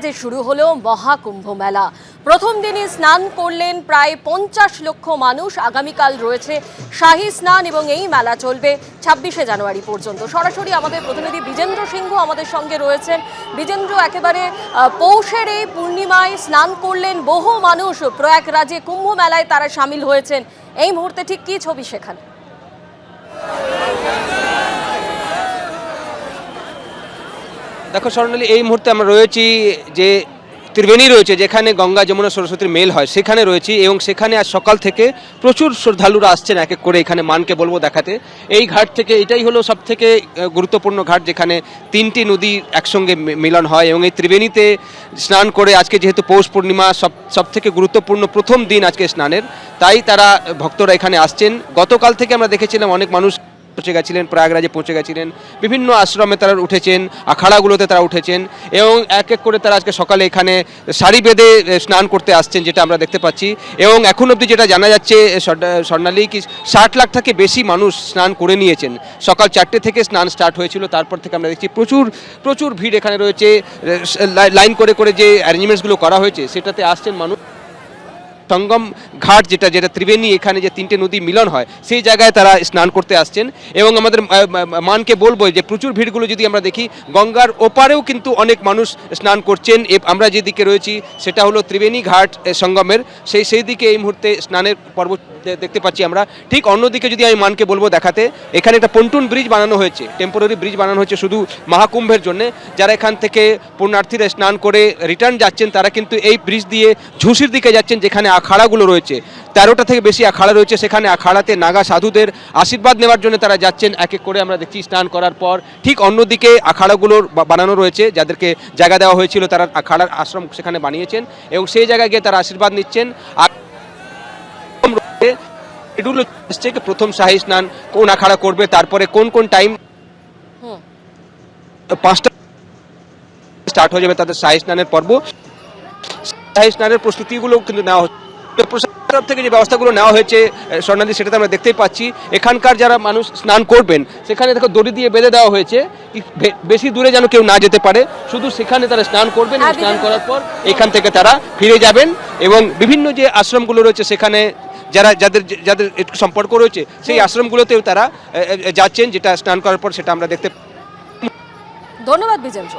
প্রয়াগরাজে শুরু হলো মহাকুম্ভ মেলা। প্রথম দিনই স্নান করলেন প্রায় 50 লক্ষ মানুষ। আগামীকাল রয়েছে শাহী স্নান এবং এই মেলা চলবে 26শে জানুয়ারি পর্যন্ত। সরাসরি আমাদের প্রতিনিধি বিজেন্দ্র সিংহ আমাদের সঙ্গে রয়েছেন। বিজেন্দ্র, একেবারে পৌষের এই পূর্ণিমায় স্নান করলেন বহু মানুষ, প্রয়াগরাজে কুম্ভ মেলায় তারা সামিল হয়েছেন। এই মুহূর্তে ঠিক কি ছবি সেখানে? দেখো স্বর্ণালী, এই মুহূর্তে আমরা রয়েছি যে ত্রিবেণী রয়েছে, যেখানে গঙ্গা যমুনা সরস্বতীর মেল হয়, সেখানে রয়েছি এবং সেখানে আজ সকাল থেকে প্রচুর শ্রদ্ধালুরা আসছেন এক এক করে এখানে মানকে বলবো দেখাতে। এই ঘাট থেকে এটাই হলো সব থেকে গুরুত্বপূর্ণ ঘাট, যেখানে তিনটি নদী একসঙ্গে মিলন হয় এবং এই ত্রিবেণীতে স্নান করে আজকে যেহেতু পৌষ পূর্ণিমা সব থেকে গুরুত্বপূর্ণ প্রথম দিন আজকে স্নানের, তাই তারা ভক্তরা এখানে আসছেন। গতকাল থেকে আমরা দেখেছিলাম অনেক মানুষ পৌঁছে গেছিলেন, প্রয়াগরাজে পৌঁছে গেছিলেন, বিভিন্ন আশ্রমে তারা উঠেছেন, আখাড়াগুলোতে তারা উঠেছেন এবং এক এক করে তারা আজকে সকালে এখানে সারি বেঁধে স্নান করতে আসছেন, যেটা আমরা দেখতে পাচ্ছি। এবং এখন অবধি যেটা জানা যাচ্ছে স্বর্ণালী, কি 60 লাখ থেকে বেশি মানুষ স্নান করে নিয়েছেন। সকাল 4টে থেকে স্নান স্টার্ট হয়েছিল, তারপর থেকে আমরা দেখছি প্রচুর ভিড় এখানে রয়েছে। লাইন করে করে যে অ্যারেঞ্জমেন্টসগুলো করা হয়েছে সেটাতে আসছেন মানুষ। সঙ্গম ঘাট যেটা ত্রিবেণী, এখানে যে তিনটে নদী মিলন হয় সেই জায়গায় তারা স্নান করতে আসছেন। এবং আমাদের মানকে বলবো যে প্রচুর ভিড়গুলো যদি আমরা দেখি, গঙ্গার ওপারেও কিন্তু অনেক মানুষ স্নান করছেন। আমরা যেদিকে রয়েছি সেটা হলো ত্রিবেণী ঘাট সঙ্গমের, সেই দিকে এই মুহূর্তে স্নানের পর্ব দেখতে পাচ্ছি আমরা। ঠিক অন্যদিকে যদি আমি মানকে বলবো দেখাতে, এখানে একটা পন্টুন ব্রিজ বানানো হয়েছে, টেম্পোরারি ব্রিজ বানানো হয়েছে শুধু মহাকুম্ভের জন্য। যারা এখান থেকে পুণ্যার্থীরা স্নান করে রিটার্ন যাচ্ছেন, তারা কিন্তু এই ব্রিজ দিয়ে ঝুঁসির দিকে যাচ্ছেন, যেখানে আখাড়াগুলো রয়েছে। 13টা থেকে বেশি আখাড়া রয়েছে, সেখানে আখাড়াতে নাগা সাধুদের আশীর্বাদ নেওয়ার জন্য তারা যাচ্ছেন এক এক করে। আমরা দেখছি স্নান করার পর ঠিক অন্যদিকে আখাড়াগুলোর বানানো রয়েছে, যাদেরকে জায়গা দেওয়া হয়েছিল তারা আখাড়ার আশ্রম সেখানে বানিয়েছেন এবং সেই জায়গায় গিয়ে তারা আশীর্বাদ নিচ্ছেন। আর প্রথম শাহী স্নান কোন আখাড়া করবে, তারপরে কোন টাইম 5টা স্টার্ট হয়ে যাবে তাদের শাহী স্নানের পর্ব। শাহী স্নানের প্রস্তুতিগুলো কিন্তু নেওয়া হচ্ছে প্রশাসনের তরফ থেকে, যে ব্যবস্থাগুলো নেওয়া হয়েছে স্বর্ণালী, সেটাতে আমরা দেখতেই পাচ্ছি। এখানকার যারা মানুষ স্নান করবেন সেখানে দেখো দড়ি দিয়ে বেঁধে দেওয়া হয়েছে, বেশি দূরে যেন কেউ না যেতে পারে, শুধু সেখানে তারা স্নান করবেন। স্নান করার পর এখান থেকে তারা ফিরে যাবেন এবং বিভিন্ন যে আশ্রমগুলো রয়েছে সেখানে যাদের একটু সম্পর্ক রয়েছে সেই আশ্রমগুলোতেও তারা যাচ্ছেন, যেটা স্নান করার পর সেটা আমরা দেখতে। ধন্যবাদ বিজেন্দ্র।